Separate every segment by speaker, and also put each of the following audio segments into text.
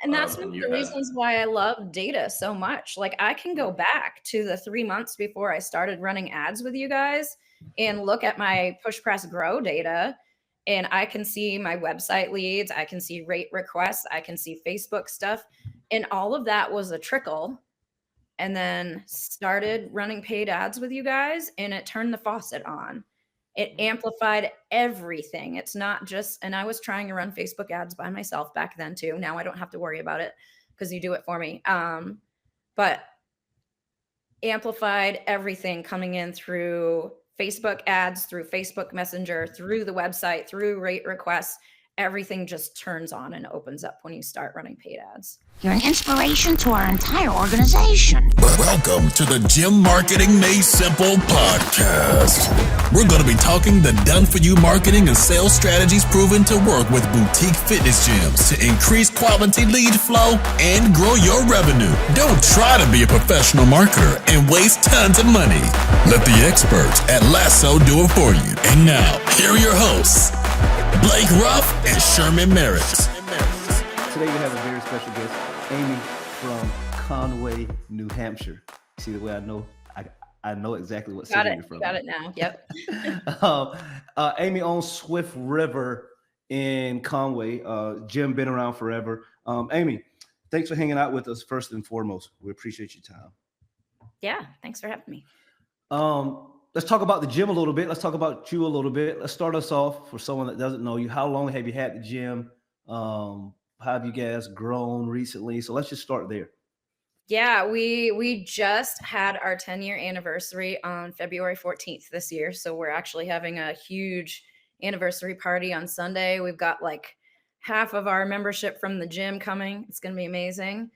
Speaker 1: And that's one
Speaker 2: and
Speaker 1: of
Speaker 2: you
Speaker 1: the
Speaker 2: had.
Speaker 1: reasons why I love data so much. Like I can go back to the 3 months before I started running ads with you guys and look at my push press grow data. And I can see my website leads, I can see rate requests, I can see Facebook stuff. And all of that was a trickle. And then started running paid ads with you guys, and it turned the faucet on. It amplified everything. It's not just, and I was trying to run Facebook ads by myself back then too. Now I don't have to worry about it because you do it for me. But amplified everything coming in through Facebook ads, through Facebook Messenger, through the website, through rate requests. Everything just turns on and opens up when you start running paid ads.
Speaker 3: You're an inspiration to our entire organization.
Speaker 4: Welcome to the Gym Marketing Made Simple podcast. We're going to be talking the done-for-you marketing and sales strategies proven to work with boutique fitness gyms to increase quality lead flow and grow your revenue. Don't try to be a professional marketer and waste tons of money. Let the experts at LASSO do it for you. And now, here are your hosts, Blake Ruff and Sherman Merritt.
Speaker 5: Today we have a very special guest, Aimee from Conway, New Hampshire. See the way I know exactly what city you're from.
Speaker 1: Got it now. Yep.
Speaker 5: Aimee owns Swift River in Conway. Gym been around forever. Aimee, thanks for hanging out with us first and foremost. We appreciate your time.
Speaker 1: Yeah, thanks for having me.
Speaker 5: Let's talk about the gym a little bit. Let's talk about you a little bit. Let's start us off for someone that doesn't know you. How long have you had the gym? How have you guys grown recently? So let's just start there.
Speaker 1: Yeah, we just had our 10-year anniversary on February 14th this year. So we're actually having a huge anniversary party on Sunday. We've got like half of our membership from the gym coming. It's going to be amazing.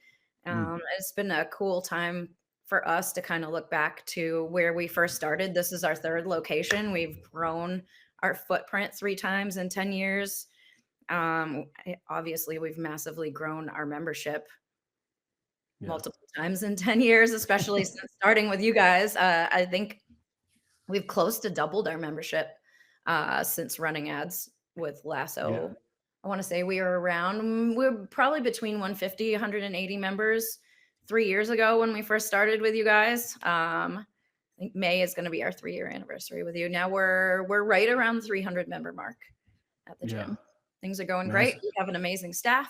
Speaker 1: It's been a cool time for us to kind of look back to where we first started. This is our third location. We've grown our footprint 3 times in 10 years. Obviously, we've massively grown our membership multiple times in 10 years, especially since starting with you guys. I think we've close to doubled our membership since running ads with LASSO. Yeah. I want to say we're probably between 150, 180 members 3 years ago when we first started with you guys. I think May is going to be our 3-year anniversary with you. Now we're right around the 300 member mark at the gym. Things are going great. We have an amazing staff.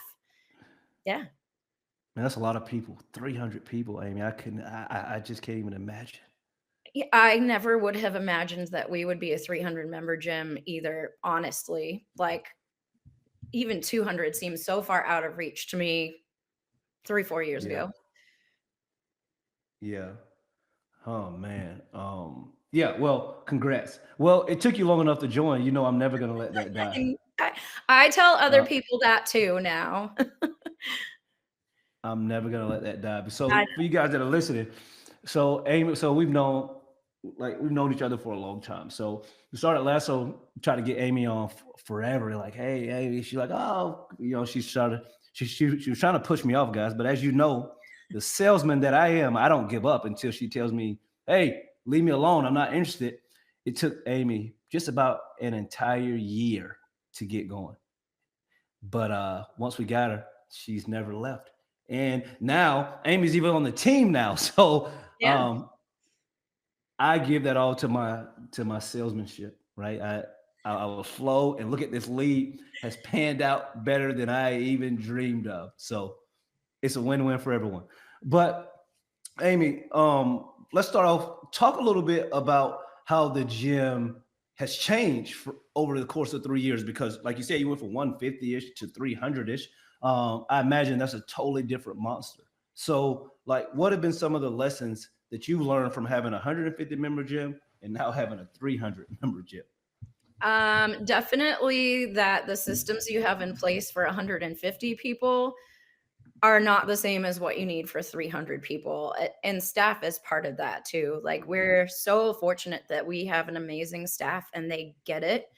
Speaker 1: Yeah.
Speaker 5: Man, that's a lot of people. 300 people, Aimee. I just can't even imagine.
Speaker 1: I never would have imagined that we would be a 300 member gym either, honestly. Like even 200 seems so far out of reach to me 3-4 years ago.
Speaker 5: Yeah. Oh man. Yeah, well, congrats. Well, it took you long enough to join. You know, I'm never going to let that die.
Speaker 1: I tell other people that too now.
Speaker 5: I'm never going to let that die. So for you guys that are listening, so Aimee, so we've known each other for a long time. So we started LASSO, try to get Aimee on forever. Like, hey, Aimee, she's like, oh, you know, she was trying to push me off, guys. But as you know, the salesman that I am, I don't give up until she tells me, hey, leave me alone. I'm not interested. It took Aimee just about an entire year to get going. But once we got her, she's never left. And now Aimee's even on the team now. So I give that all to my salesmanship, right? I will flow and look at this lead has panned out better than I even dreamed of. So it's a win-win for everyone. But Aimee, let's start off. Talk a little bit about how the gym has changed over the course of 3 years, because like you said, you went from 150-ish to 300-ish. I imagine that's a totally different monster. So like, what have been some of the lessons that you've learned from having a 150 member gym and now having a 300 member gym?
Speaker 1: Definitely that the systems you have in place for 150 people are not the same as what you need for 300 people. And staff is part of that too. Like we're so fortunate that we have an amazing staff and they get it.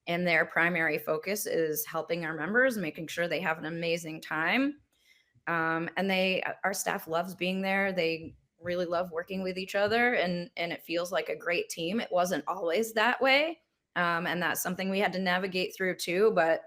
Speaker 1: And their primary focus is helping our members, making sure they have an amazing time. And our staff loves being there. They really love working with each other and it feels like a great team. It wasn't always that way. And that's something we had to navigate through too, but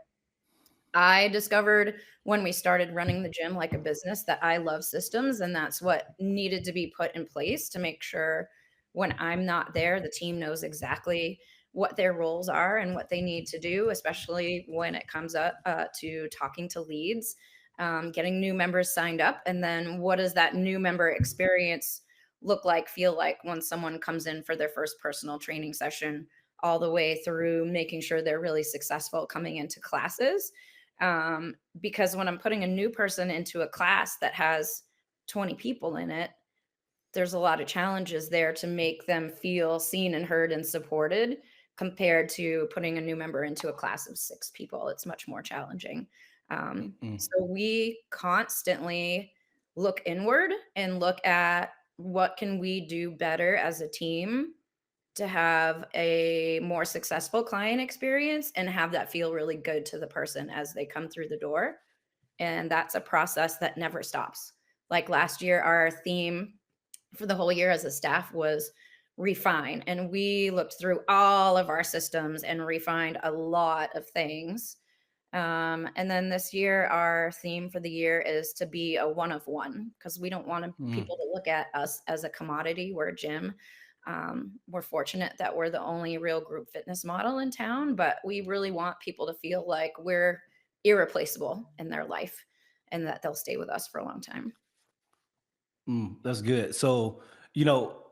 Speaker 1: I discovered when we started running the gym like a business that I love systems, and that's what needed to be put in place to make sure when I'm not there, the team knows exactly what their roles are and what they need to do, especially when it comes up to talking to leads, getting new members signed up, and then what does that new member experience look like, feel like when someone comes in for their first personal training session, all the way through making sure they're really successful coming into classes. Because when I'm putting a new person into a class that has 20 people in it, there's a lot of challenges there to make them feel seen and heard and supported compared to putting a new member into a class of 6 people. It's much more challenging. So we constantly look inward and look at what can we do better as a team to have a more successful client experience and have that feel really good to the person as they come through the door. And that's a process that never stops. Like last year, our theme for the whole year as a staff was refine. And we looked through all of our systems and refined a lot of things. And then this year, our theme for the year is to be a one of one, because we don't want people to look at us as a commodity. We're a gym. We're fortunate that we're the only real group fitness model in town, but we really want people to feel like we're irreplaceable in their life and that they'll stay with us for a long time.
Speaker 5: That's good. So,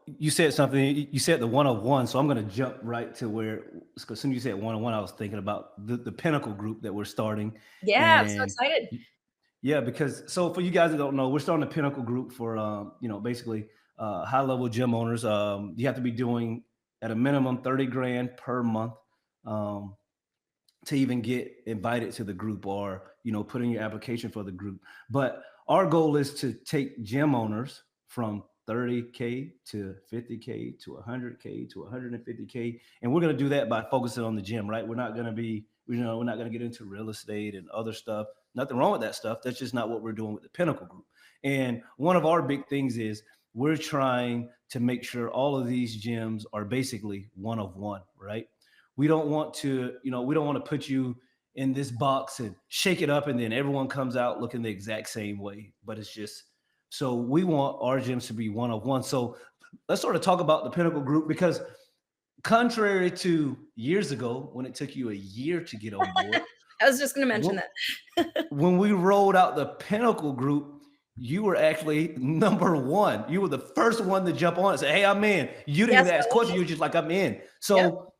Speaker 5: you said something, you said the one-on-one. So I'm going to jump right to where, because as soon as you said one-on-one, I was thinking about the Pinnacle group that we're starting.
Speaker 1: Yeah, I'm so
Speaker 5: And
Speaker 1: excited.
Speaker 5: yeah, because so for you guys that don't know, we're starting a Pinnacle group for, basically high-level gym owners. You have to be doing at a minimum 30 grand per month to even get invited to the group or, put in your application for the group. But our goal is to take gym owners from 30K to 50K to 100K to 150K. And we're going to do that by focusing on the gym, right? We're not going to be, we're not going to get into real estate and other stuff. Nothing wrong with that stuff. That's just not what we're doing with the Pinnacle group. And one of our big things is we're trying to make sure all of these gyms are basically one of one, right? We don't want to, we don't want to put you in this box and shake it up and then everyone comes out looking the exact same way. But it's just, so we want our gyms to be one of one. So let's sort of talk about the Pinnacle group, because contrary to years ago when it took you a year to get on board.
Speaker 1: I was just going to mention that.
Speaker 5: When we rolled out the Pinnacle group, you were actually number one. You were the first one to jump on and say, hey, I'm in. You didn't even ask questions. You were just like, I'm in. So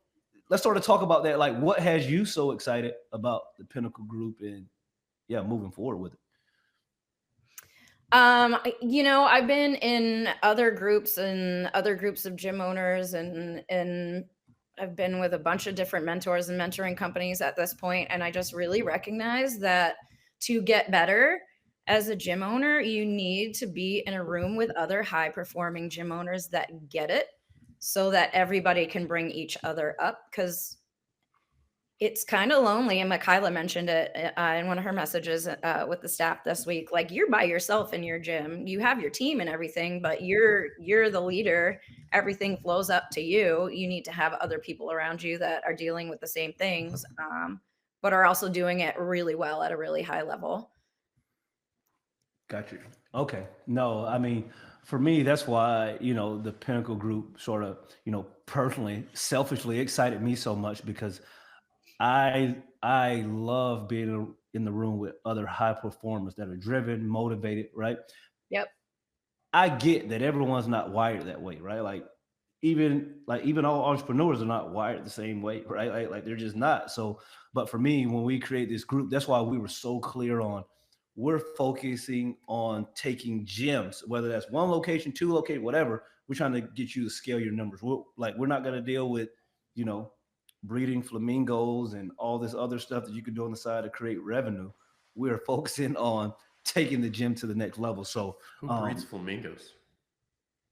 Speaker 5: let's sort of talk about that. Like, what has you so excited about the Pinnacle group and moving forward with it?
Speaker 1: I've been in other groups and other groups of gym owners and I've been with a bunch of different mentors and mentoring companies at this point. And I just really recognize that to get better as a gym owner, you need to be in a room with other high performing gym owners that get it, so that everybody can bring each other up, because it's kind of lonely. And Michaela mentioned it in one of her messages with the staff this week. Like, you're by yourself in your gym. You have your team and everything, but you're the leader. Everything flows up to you. You need to have other people around you that are dealing with the same things, but are also doing it really well at a really high level.
Speaker 5: Got you. Okay. No, I mean, for me, that's why, the Pinnacle group sort of, personally, selfishly excited me so much, because I love being in the room with other high performers that are driven, motivated, right?
Speaker 1: Yep.
Speaker 5: I get that everyone's not wired that way, right? Like even all entrepreneurs are not wired the same way, right? Like they're just not. So, but for me, when we create this group, that's why we were so clear on, we're focusing on taking gyms, whether that's one location, 2 locations, whatever. We're trying to get you to scale your numbers. We're not going to deal with, breeding flamingos and all this other stuff that you can do on the side to create revenue. We're focusing on taking the gym to the next level. So
Speaker 2: who breeds flamingos?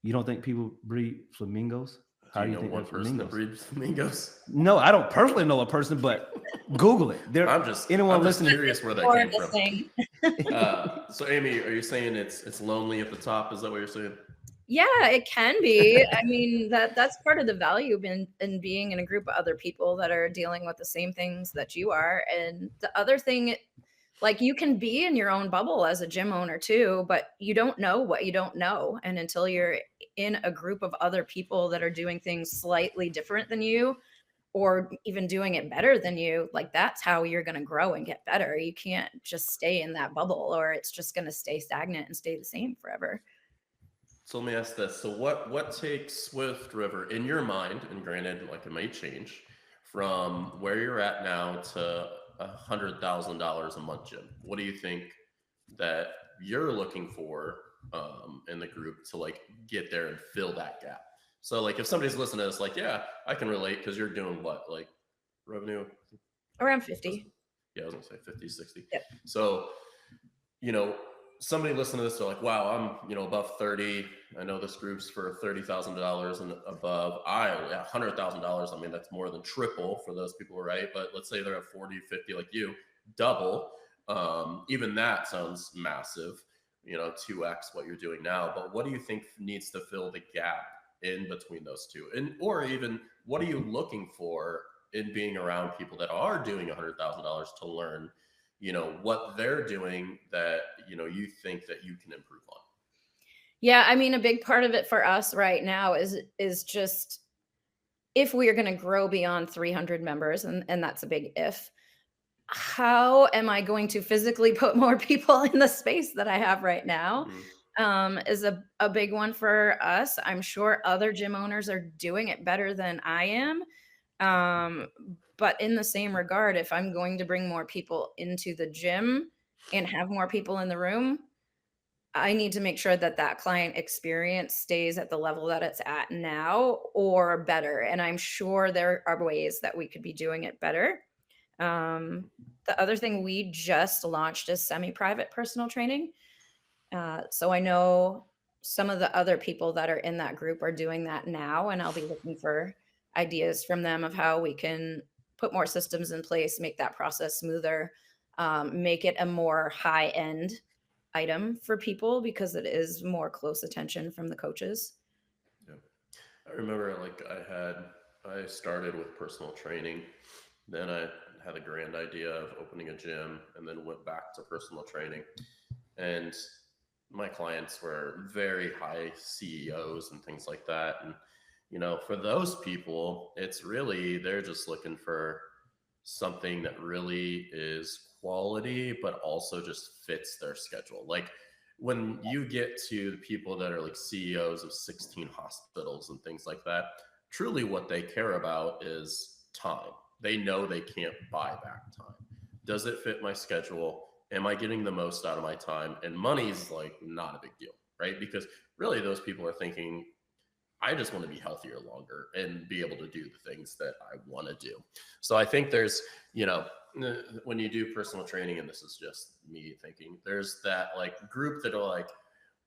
Speaker 5: You don't think people breed flamingos?
Speaker 2: How do you know one person that breeds flamingos?
Speaker 5: No, I don't personally know a person, but Google it.
Speaker 2: I'm just curious where that came from. So Aimee, are you saying it's lonely at the top? Is that what you're saying?
Speaker 1: Yeah, it can be. I mean, that's part of the value in being in a group of other people that are dealing with the same things that you are. And the other thing Like you can be in your own bubble as a gym owner too, but you don't know what you don't know. And until you're in a group of other people that are doing things slightly different than you, or even doing it better than you, like that's how you're going to grow and get better. You can't just stay in that bubble, or it's just going to stay stagnant and stay the same forever.
Speaker 2: So let me ask this. So what takes Swift River in your mind, and granted, like it may change, from where you're at now to $100,000 a month gym? What do you think that you're looking for in the group to like get there and fill that gap? So like if somebody's listening to this, like, yeah, I can relate because you're doing what, like revenue?
Speaker 1: Around 50.
Speaker 2: Yeah, I was gonna say 50, 60.
Speaker 1: Yep.
Speaker 2: So, you know, somebody listening to this, they're like, wow, I'm, you know, above 30. I know this group's for $30,000 and above. $100,000. I mean, that's more than triple for those people, right? But let's say they're at 40, 50 like you, double. Even that sounds massive, you know, 2x what you're doing now. But what do you think needs to fill the gap in between those two? And or even what are you looking for in being around people that are doing $100,000 to learn, you know, what they're doing that, you know, you think that you can improve on?
Speaker 1: Yeah, I mean, a big part of it for us right now is just if we are going to grow beyond 300 members, and that's a big if, how am I going to physically put more people in the space that I have right now? Is a big one for us. I'm sure other gym owners are doing it better than I am. But in the same regard, if I'm going to bring more people into the gym and have more people in the room, I need to make sure that that client experience stays at the level that it's at now or better. And I'm sure there are ways that we could be doing it better. The other thing we just launched is semi-private personal training. So I know some of the other people that are in that group are doing that now, and I'll be looking for ideas from them of how we can put more systems in place, make that process smoother, make it a more high-end item for people because it is more close attention from the coaches.
Speaker 2: Yeah. I remember like I started with personal training, then I had a grand idea of opening a gym and then went back to personal training. And my clients were very high CEOs and things like that. And, you know, for those people, it's really, they're just looking for something that really is quality, but also just fits their schedule. Like when you get to the people that are like CEOs of 16 hospitals and things like that, truly what they care about is time. They know they can't buy back time. Does it fit my schedule? Am I getting the most out of my time? And money's like not a big deal, right? Because really those people are thinking, I just want to be healthier longer and be able to do the things that I want to do. So I think there's, you know, when you do personal training, and this is just me thinking, there's that like group that are like,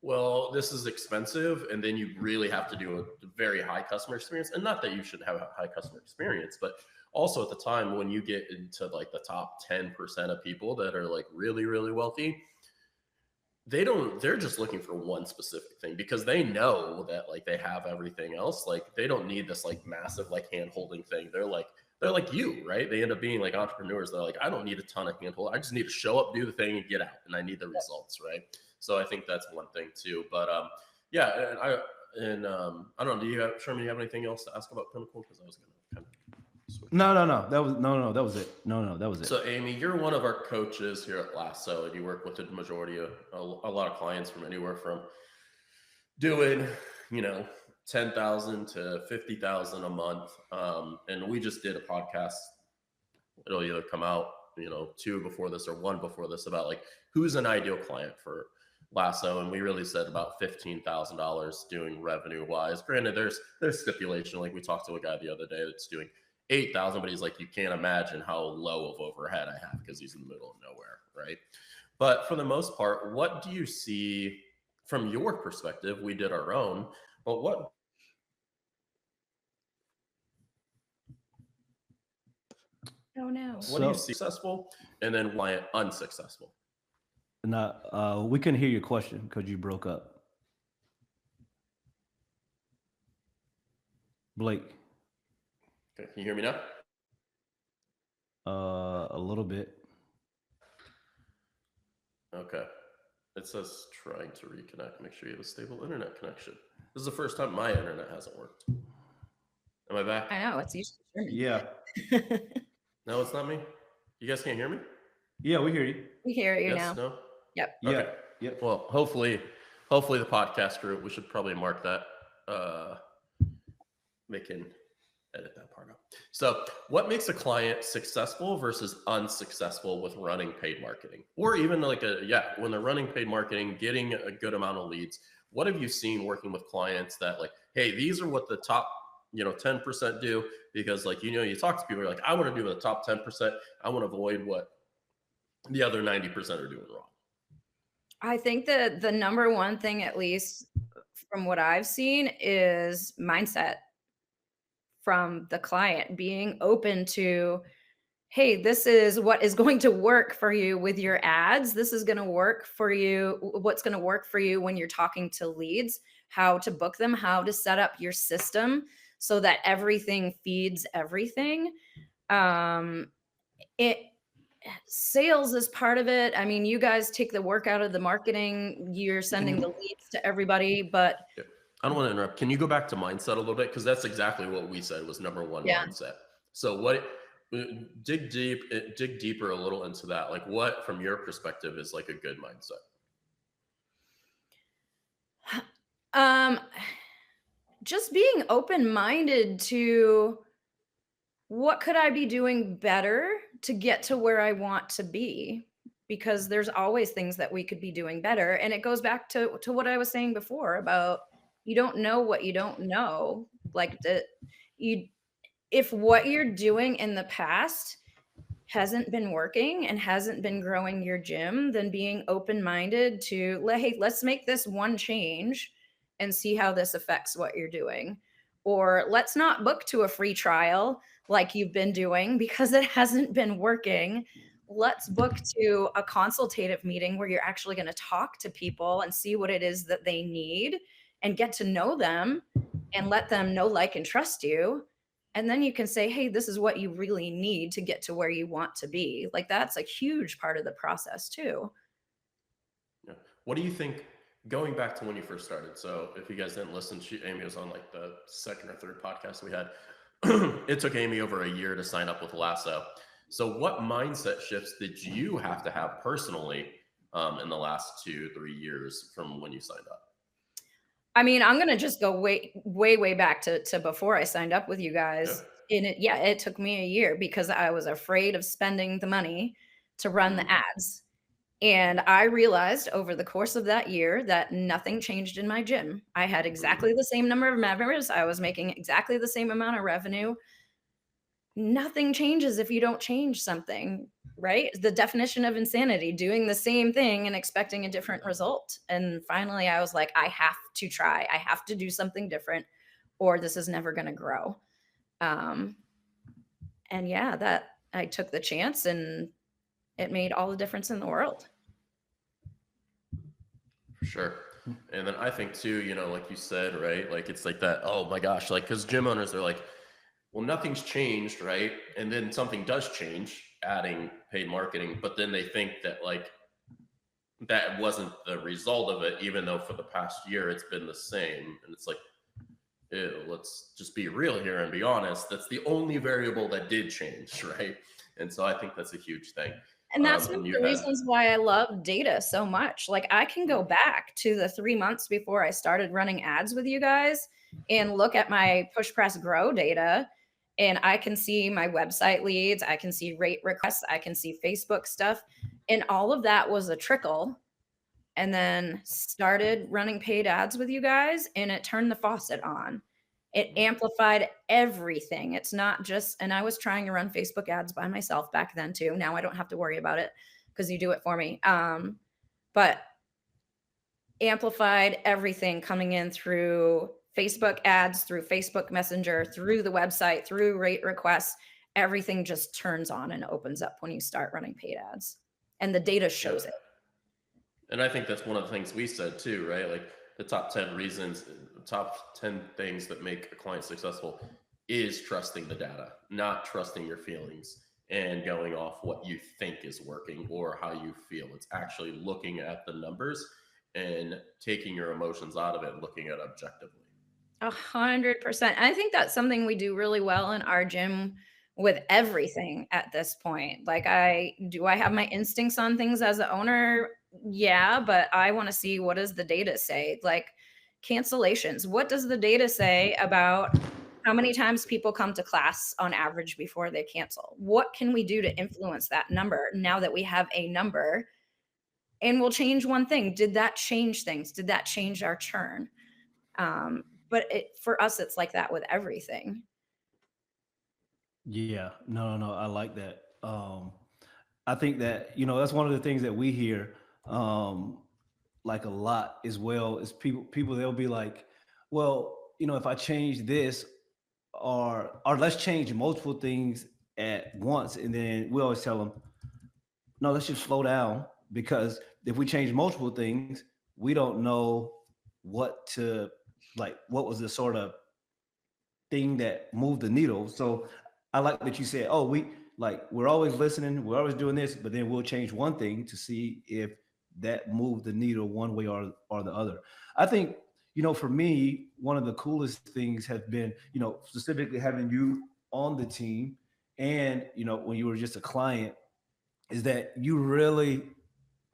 Speaker 2: well, this is expensive. And then you really have to do a very high customer experience. And not that you should have a high customer experience, but also at the time when you get into like the top 10% of people that are like really, really wealthy, they're just looking for one specific thing because they know that like they have everything else. Like they don't need this like massive like hand holding thing. They're like you, right? They end up being like entrepreneurs. They're like, I don't need a ton of hand hold. I just need to show up, do the thing, and get out. And I need the results, right? So I think that's one thing too. But yeah, and I don't know. Do you have, Sherman? Do you have anything else to ask about Pinnacle? Because I was gonna kind of switch.
Speaker 5: No. That was it. No, that was it.
Speaker 2: So Aimee, you're one of our coaches here at LASSO, and you work with the majority of a lot of clients from anywhere from doing, you know, 10,000 to 50,000 a month. And we just did a podcast. It'll either come out, you know, 2 before this or 1 before this about like who's an ideal client for LASSO. And we really said about $15,000 doing revenue wise. Granted, there's stipulation. Like we talked to a guy the other day that's doing 8,000, but he's like, you can't imagine how low of overhead I have because he's in the middle of nowhere, right? But for the most part, what do you see from your perspective? We did our own, but what?
Speaker 1: Oh no.
Speaker 2: What do you see successful and then why unsuccessful?
Speaker 5: Now, we couldn't hear your question because you broke up. Blake.
Speaker 2: Okay, can you hear me now?
Speaker 5: A little bit.
Speaker 2: Okay. It says trying to reconnect. Make sure you have a stable internet connection. This is the first time my internet hasn't worked. Am I back?
Speaker 1: I know, it's usually
Speaker 5: Yeah.
Speaker 2: No, it's not me. You guys can't hear me?
Speaker 5: Yeah, we hear you.
Speaker 1: We hear you
Speaker 2: Yes,
Speaker 1: now.
Speaker 2: no?
Speaker 1: Yep.
Speaker 5: Yeah.
Speaker 2: Okay.
Speaker 5: Yep.
Speaker 2: Well, hopefully the podcast group, we should probably mark that. They can edit that part out. So what makes a client successful versus unsuccessful with running paid marketing? Or even like when they're running paid marketing, getting a good amount of leads, what have you seen working with clients that like, hey, these are what the top 10% do? Because like, you talk to people, you're like, I want to do the top 10%. I want to avoid what the other 90% are doing wrong.
Speaker 1: I think that the number one thing, at least from what I've seen, is mindset from the client, being open to, hey, this is what is going to work for you with your ads. This is going to work for you. What's going to work for you when you're talking to leads, how to book them, how to set up your system so that everything feeds everything. Sales is part of it. I mean, you guys take the work out of the marketing. You're sending the leads to everybody, but
Speaker 2: I don't want to interrupt. Can you go back to mindset a little bit? Because that's exactly what we said was number one mindset. So dig deeper a little into that. Like what, from your perspective, is like a good mindset?
Speaker 1: Just being open-minded to what could I be doing better to get to where I want to be? Because there's always things that we could be doing better. And it goes back to what I was saying before about you don't know what you don't know. Like if what you're doing in the past hasn't been working and hasn't been growing your gym, then being open-minded to, hey, let's make this one change and see how this affects what you're doing. Or let's not book to a free trial like you've been doing because it hasn't been working. Let's book to a consultative meeting where you're actually going to talk to people and see what it is that they need and get to know them and let them know, like, and trust you. And then you can say, hey, this is what you really need to get to where you want to be. Like, that's a huge part of the process too.
Speaker 2: Yeah. What do you think, going back to when you first started? So if you guys didn't listen, Aimee was on like the second or third podcast we had. It took Aimee over a year to sign up with LASSO. So what mindset shifts did you have to have personally in the last 2-3 years from when you signed up?
Speaker 1: I mean, I'm going to just go way back to before I signed up with you guys. Yeah. It took me a year because I was afraid of spending the money to run the ads. And I realized over the course of that year that nothing changed in my gym. I had exactly the same number of members. I was making exactly the same amount of revenue. Nothing changes if you don't change something, right? The definition of insanity, doing the same thing and expecting a different result. And finally, I was like, I have to try. I have to do something different or this is never going to grow. And yeah, that I took the chance and it made all the difference in the world.
Speaker 2: For sure. And then I think too, like you said, right? Like it's like that, oh my gosh, like, because gym owners are like, well, nothing's changed, right? And then something does change, adding paid marketing, but then they think that like that wasn't the result of it, even though for the past year it's been the same. And it's like, ew, let's just be real here and be honest. That's the only variable that did change, right? And so I think that's a huge thing.
Speaker 1: And that's one of the reasons why I love data so much. Like I can go back to the 3 months before I started running ads with you guys and look at my push press grow data. And I can see my website leads. I can see rate requests. I can see Facebook stuff. And all of that was a trickle. And then started running paid ads with you guys and it turned the faucet on. It amplified everything. It's not just, and I was trying to run Facebook ads by myself back then too. Now I don't have to worry about it because you do it for me. But amplified everything coming in through Facebook ads, through Facebook Messenger, through the website, through rate requests. Everything just turns on and opens up when you start running paid ads. And the data shows it.
Speaker 2: And I think that's one of the things we said too, right? Like the top 10 reasons, top 10 things that make a client successful is trusting the data, not trusting your feelings. and going off what you think is working or how you feel. It's actually looking at the numbers and taking your emotions out of it, looking at it objectively.
Speaker 1: 100%. I think that's something we do really well in our gym with everything at this point. Like, I have my instincts on things as an owner. Yeah, but I want to see, what does the data say? Like, cancellations. What does the data say about how many times people come to class on average before they cancel? What can we do to influence that number now that we have a number? And we'll change one thing. Did that change things? Did that change our churn? But for us, it's like that with everything.
Speaker 5: Yeah, no, I like that. I think that, you know, that's one of the things that we hear like a lot as well, is people they'll be like, well, you know, if I change this, or let's change multiple things at once, and then we always tell them, no, let's just slow down, because if we change multiple things, we don't know what to, like, what was the sort of thing that moved the needle. So I like that you said, oh, we're always listening, we're always doing this, but then we'll change one thing to see if that moved the needle one way or the other. I think, you know, for me, one of the coolest things has been, you know, specifically having you on the team, and, you know, when you were just a client, is that you really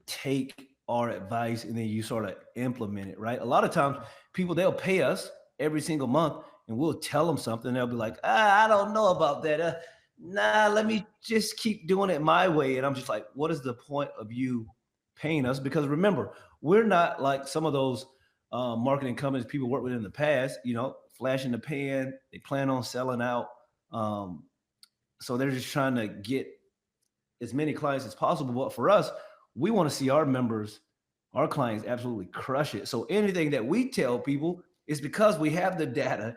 Speaker 5: take our advice and then you sort of implement it, right? A lot of times people, they'll pay us every single month and we'll tell them something. They'll be like, I don't know about that. Nah, let me just keep doing it my way. And I'm just like, what is the point of you paying us? Because remember, we're not like some of those marketing companies people worked with in the past, you know, flash in the pan, they plan on selling out. So they're just trying to get as many clients as possible. But for us, we want to see our members, our clients absolutely crush it. So anything that we tell people is because we have the data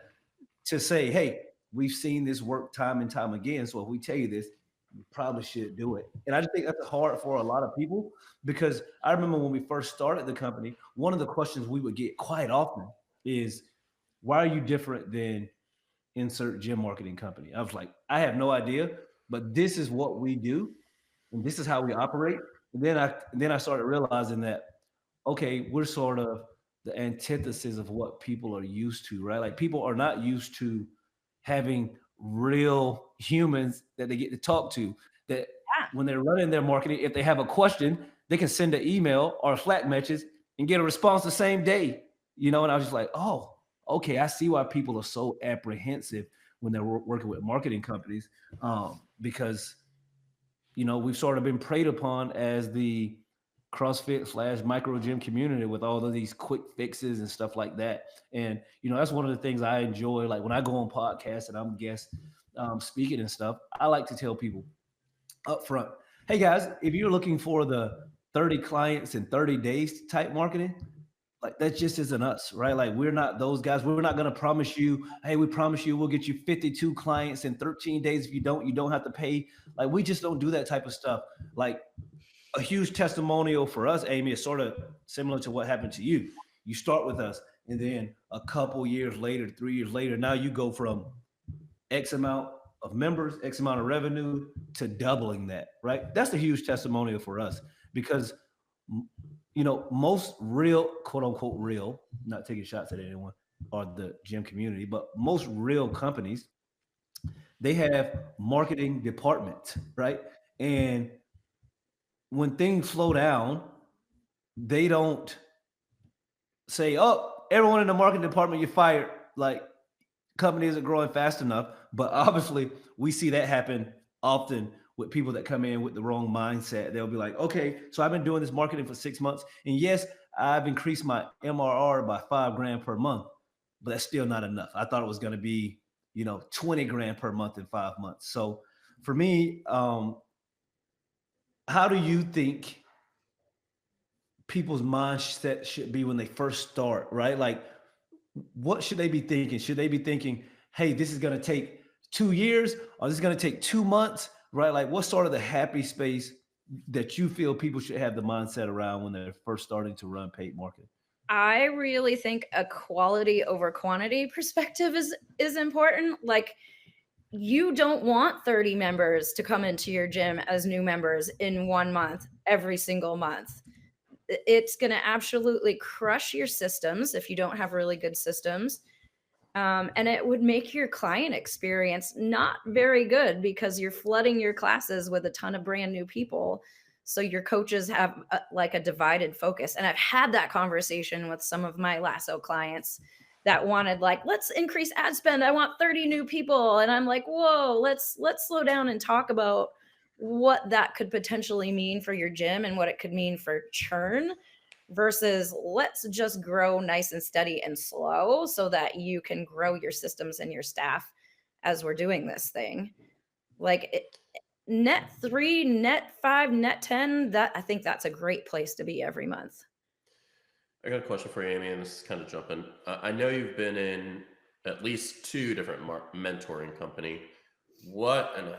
Speaker 5: to say, hey, we've seen this work time and time again. So if we tell you this, you probably should do it. And I just think that's hard for a lot of people, because I remember when we first started the company, one of the questions we would get quite often is, why are you different than insert gym marketing company? I was like, I have no idea, but this is what we do and this is how we operate. And then I started realizing that, okay, we're sort of the antithesis of what people are used to, right? Like, people are not used to having real humans that they get to talk to, that when they're running their marketing, if they have a question, they can send an email or a Slack message and get a response the same day, you know? And I was just like, oh, okay, I see why people are so apprehensive when they're working with marketing companies, because, you know, we've sort of been preyed upon as the CrossFit / micro gym community with all of these quick fixes and stuff like that. And, you know, that's one of the things I enjoy. Like, when I go on podcasts and I'm guest speaking and stuff, I like to tell people up front, hey guys, if you're looking for the 30 clients in 30 days type marketing, like, that just isn't us, right? Like, we're not those guys. We're not going to promise you, hey, we promise you we'll get you 52 clients in 13 days. If you don't have to pay. Like, we just don't do that type of stuff. Like, a huge testimonial for us, Aimee, is sort of similar to what happened to you. You start with us, and then a couple years later, 3 years later, now you go from X amount of members, X amount of revenue, to doubling that, right? That's a huge testimonial for us, because, you know, most real, quote unquote real, not taking shots at anyone or the gym community, but most real companies, they have marketing departments, right? And when things slow down, they don't say, oh, everyone in the marketing department, you're fired. Like, company isn't growing fast enough. But obviously we see that happen often with people that come in with the wrong mindset. They'll be like, okay, so I've been doing this marketing for 6 months, and yes, I've increased my MRR by $5,000 per month, but that's still not enough. I thought it was going to be, you know, $20,000 per month in 5 months. So for me, how do you think people's mindset should be when they first start, right? Like, what should they be thinking? Should they be thinking, hey, this is going to take 2 years, or this is going to take 2 months, right? Like, what's sort of the happy space that you feel people should have the mindset around when they're first starting to run paid marketing?
Speaker 1: I really think a quality over quantity perspective is important. Like, you don't want 30 members to come into your gym as new members in 1 month, every single month. It's going to absolutely crush your systems if you don't have really good systems. And it would make your client experience not very good because you're flooding your classes with a ton of brand new people. So your coaches have like a divided focus. And I've had that conversation with some of my LASSO clients that wanted, like, let's increase ad spend. I want 30 new people. And I'm like, whoa, let's slow down and talk about what that could potentially mean for your gym and what it could mean for churn versus let's just grow nice and steady and slow so that you can grow your systems and your staff as we're doing this thing. Like net 3, net 5, net 10, that I think that's a great place to be every month.
Speaker 2: I got a question for you, Aimee, and this is kind of jumping. I know you've been in at least 2 different mentoring company. And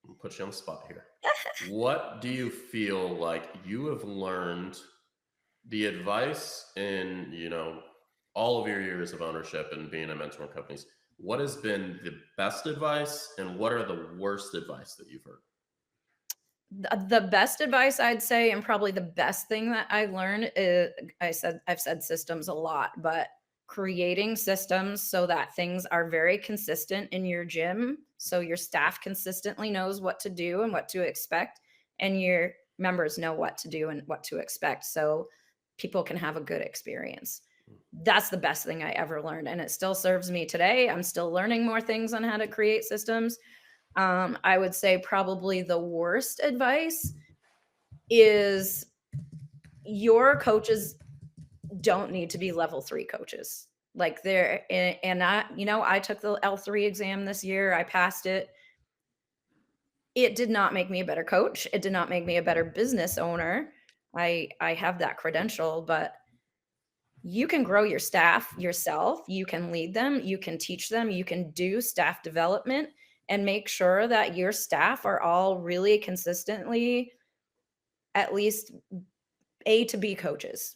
Speaker 2: I'll put you on the spot here. What do you feel like you have learned the advice in, all of your years of ownership and being in mentoring companies? What has been the best advice and what are the worst advice that you've heard?
Speaker 1: The best advice I'd say, and probably the best thing that I learned is, I've said systems a lot, but creating systems so that things are very consistent in your gym. So your staff consistently knows what to do and what to expect, and your members know what to do and what to expect. So people can have a good experience. That's the best thing I ever learned. And it still serves me today. I'm still learning more things on how to create systems. I would say probably the worst advice is your coaches don't need to be level 3 coaches. Like I took the L3 exam this year. I passed it. It did not make me a better coach. It did not make me a better business owner. I have that credential, but you can grow your staff yourself. You can lead them. You can teach them. You can do staff development and make sure that your staff are all really consistently at least A to B coaches.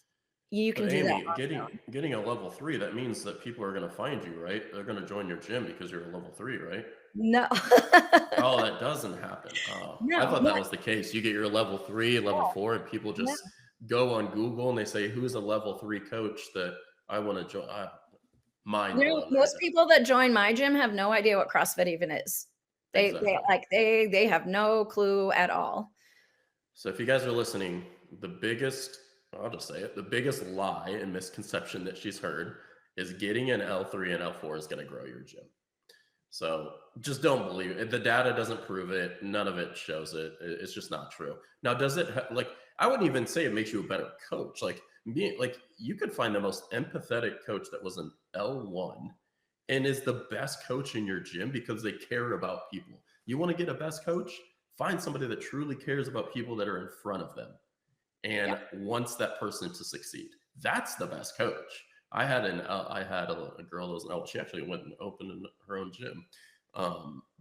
Speaker 1: You can do
Speaker 2: Aimee,
Speaker 1: that.
Speaker 2: getting a level 3, that means that people are going to find you, right? They're going to join your gym because you're a level 3, right?
Speaker 1: No.
Speaker 2: Oh, that doesn't happen. Oh,
Speaker 1: No,
Speaker 2: I thought that was the case. You get your level 3, level 4, and people just go on Google and they say, who's a level 3 coach that I want to join?
Speaker 1: Most people that join my gym have no idea what CrossFit even is. They have no clue at all.
Speaker 2: So if you guys are listening, I'll just say it, the biggest lie and misconception that she's heard is getting an L3 and L4 is going to grow your gym. So just don't believe it. The data doesn't prove it. None of it shows it. It's just not true. Now, does it I wouldn't even say it makes you a better coach. You could find the most empathetic coach that was an L1 and is the best coach in your gym because they care about people. You want to get a best coach? Find somebody that truly cares about people that are in front of them and wants that person to succeed. That's the best coach. I had a girl that was an L. She actually went and opened her own gym.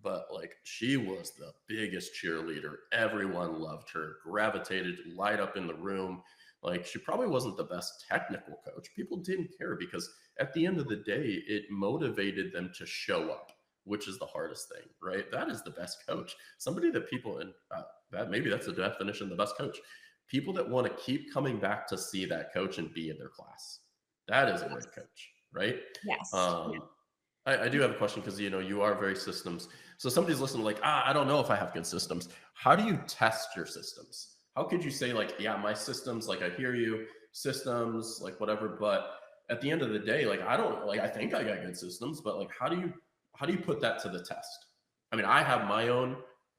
Speaker 2: But she was the biggest cheerleader. Everyone loved her, gravitated, light up in the room. She probably wasn't the best technical coach. People didn't care because at the end of the day, it motivated them to show up, which is the hardest thing, right? That is the best coach. Somebody that people, and maybe that's the definition of the best coach. People that want to keep coming back to see that coach and be in their class. That is a great coach, right?
Speaker 1: Yes.
Speaker 2: I do have a question because, you are very systems. So somebody's listening I don't know if I have good systems. How do you test your systems? How could you say my systems, I hear you, systems, whatever, but at the end of the day, I don't, I think I got good systems, but how do you put that to the test? I mean, I have my own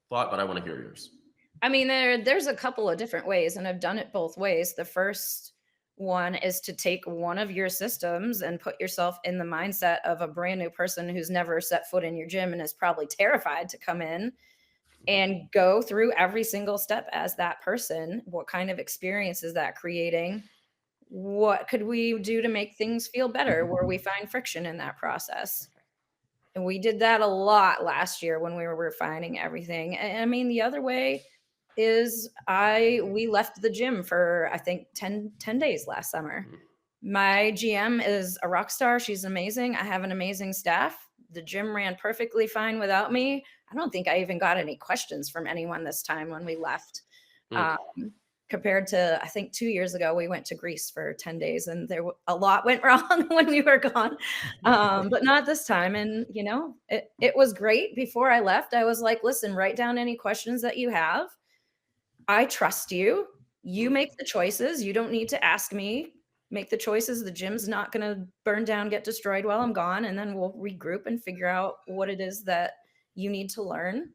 Speaker 2: thought, but I want to hear yours.
Speaker 1: I mean, there's a couple of different ways, and I've done it both ways. The first one is to take one of your systems and put yourself in the mindset of a brand new person who's never set foot in your gym and is probably terrified to come in, and go through every single step as that person. What kind of experience is that creating? What could we do to make things feel better where we find friction in that process? And we did that a lot last year when we were refining everything. And I mean, the other way is we left the gym for, I think, 10 days last summer. My GM is a rock star. She's amazing. I have an amazing staff. The gym ran perfectly fine without me. I don't think I even got any questions from anyone this time when we left. Compared to, I think 2 years ago, we went to Greece for 10 days and a lot went wrong when we were gone. But not this time. And, you know, it was great. Before I left, I was like, listen, write down any questions that you have. I trust you. You make the choices. You don't need to ask me. Make the choices. The gym's not going to burn down, get destroyed while I'm gone. And then we'll regroup and figure out what it is that you need to learn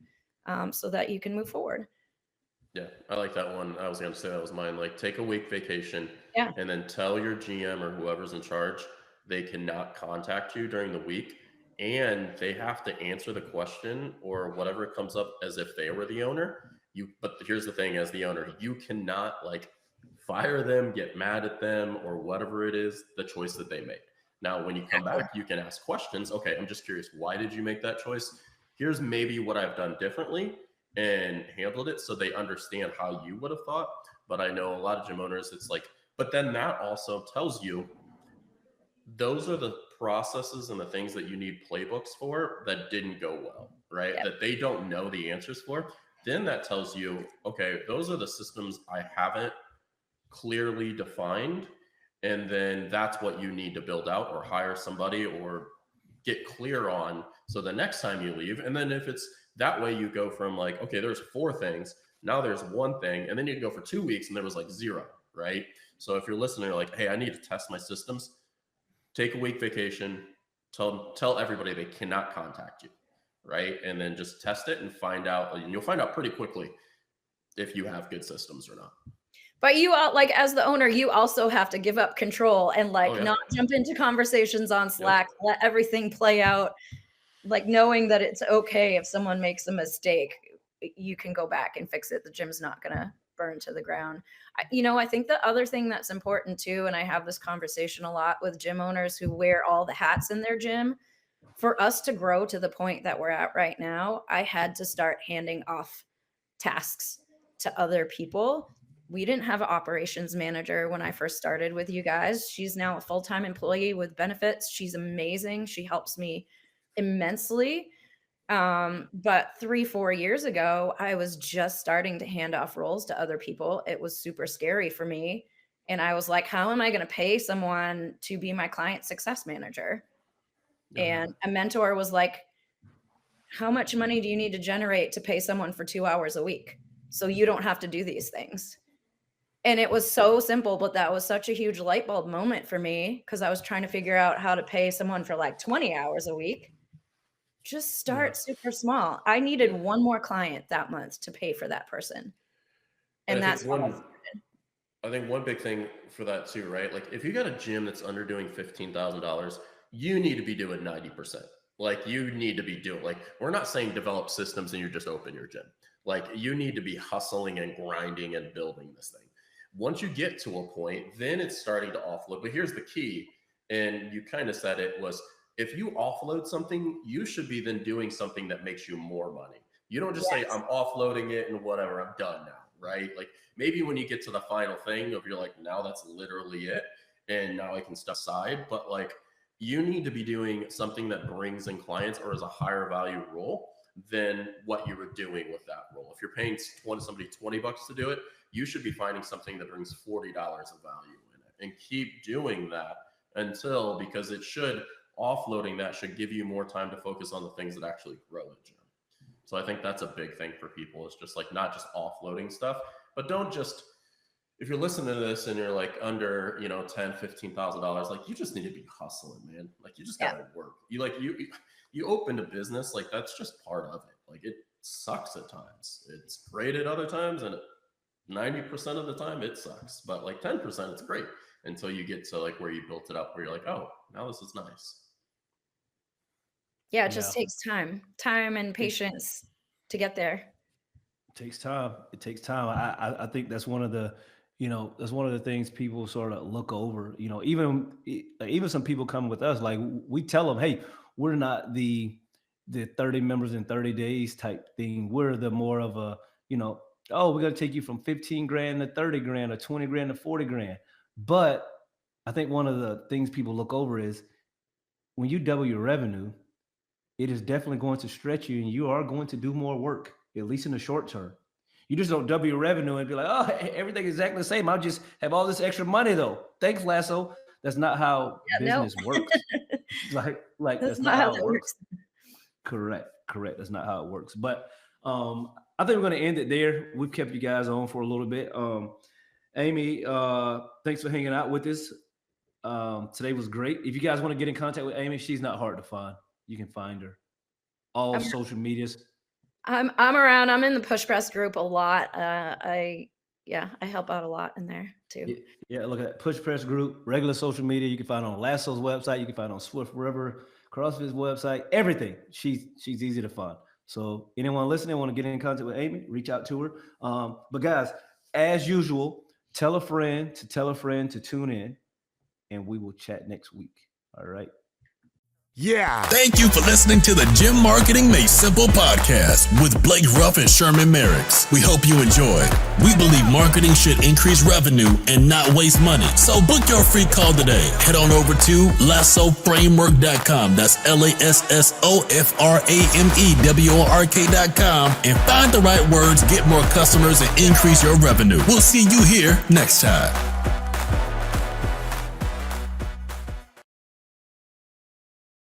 Speaker 1: so that you can move forward.
Speaker 2: Yeah, I like that one. I was going to say that was mine. Like, take a week vacation and then tell your GM or whoever's in charge they cannot contact you during the week, and they have to answer the question or whatever comes up as if they were the owner. But here's the thing: as the owner, you cannot like fire them, get mad at them, or whatever it is, the choice that they made. Now, when you come back, you can ask questions. Okay, I'm just curious, why did you make that choice? Here's maybe what I've done differently and handled it, so they understand how you would have thought. But I know a lot of gym owners, it's like, but then that also tells you those are the processes and the things that you need playbooks for that didn't go well, right? That they don't know the answers for. Then that tells you, okay, those are the systems I haven't clearly defined. And then that's what you need to build out or hire somebody or get clear on. So the next time you leave, and then if it's that way, you go from like, okay, there's 4 things. Now there's 1 thing. And then you can go for 2 weeks and there was like 0, right? So if you're listening, you're like, hey, I need to test my systems. Take a week vacation. Tell everybody they cannot contact you, right? And then just test it and find out. And you'll find out pretty quickly if you have good systems or not.
Speaker 1: But you all, like, as the owner, you also have to give up control and like not jump into conversations on Slack, let everything play out. Like, knowing that it's okay if someone makes a mistake, you can go back and fix it. The gym's not going to burn to the ground. I think the other thing that's important too, and I have this conversation a lot with gym owners who wear all the hats in their gym, for us to grow to the point that we're at right now, I had to start handing off tasks to other people. We didn't have an operations manager when I first started with you guys. She's now a full-time employee with benefits. She's amazing. She helps me immensely. But 3-4 years ago, I was just starting to hand off roles to other people. It was super scary for me. And I was like, how am I going to pay someone to be my client success manager? And a mentor was like, how much money do you need to generate to pay someone for 2 hours a week so you don't have to do these things? And it was so simple, but that was such a huge light bulb moment for me because I was trying to figure out how to pay someone for like 20 hours a week. Just start super small. I needed 1 more client that month to pay for that person. And that's
Speaker 2: I think one big thing for that too, right? Like, if you got a gym that's under doing $15,000, you need to be doing 90%. Like, you need to be doing, like, we're not saying develop systems and you just open your gym. Like, you need to be hustling and grinding and building this thing. Once you get to a point, then it's starting to offload. But here's the key, and you kind of said it, was if you offload something, you should be then doing something that makes you more money. You don't just say, I'm offloading it and whatever, I'm done now, right? Like, maybe when you get to the final thing of you're like, now that's literally it, and now I can step aside. But like, you need to be doing something that brings in clients or is a higher value role than what you were doing with that role. If you're paying somebody $20 to do it, you should be finding something that brings $40 of value in it, and keep doing that until, because offloading that should give you more time to focus on the things that actually grow a gym. So I think that's a big thing for people. It's just like, not just offloading stuff, but don't just, if you're listening to this and you're like under, $10,000, $15,000, like, you just need to be hustling, man. Like, you just gotta work. You opened a business, like, that's just part of it. Like, it sucks at times. It's great at other times, and 90% of the time it sucks. But like 10%, it's great until you get to like where you built it up, where you're like, oh, now this is nice.
Speaker 1: Yeah, it just takes time and patience to get there.
Speaker 5: It takes time. It takes time. I think that's one of the, that's one of the things people sort of look over. Even some people come with us, like, we tell them, hey, we're not the 30 members in 30 days type thing. We're the more of a, oh, we're going to take you from 15 grand to 30 grand or 20 grand to 40 grand. But I think one of the things people look over is when you double your revenue, it is definitely going to stretch you, and you are going to do more work, at least in the short term. You just don't double your revenue and be like, oh, everything is exactly the same. I'll just have all this extra money though. Thanks, Lasso. That's not how business works. Like that's not how it works. Correct. That's not how it works. But I think we're going to end it there. We've kept you guys on for a little bit. Aimee, thanks for hanging out with us. Today was great. If you guys want to get in contact with Aimee, she's not hard to find. You can find her. All social medias.
Speaker 1: I'm around. I'm in the push press group a lot. I help out a lot in there too.
Speaker 5: Yeah, look at push press group, regular social media. You can find on LASSO's website. You can find on Swift River CrossFit's website. Everything. She's easy to find. So anyone listening want to get in contact with Aimee, reach out to her. But guys, as usual, tell a friend to tune in, and we will chat next week. All right.
Speaker 4: Yeah. Thank you for listening to the Gym Marketing Made Simple podcast with Blake Ruff and Sherman Merricks. We hope you enjoyed. We believe marketing should increase revenue and not waste money. So book your free call today. Head on over to lassoframework.com. That's LASSOFRAMEWORK.com and find the right words, get more customers, and increase your revenue. We'll see you here next time.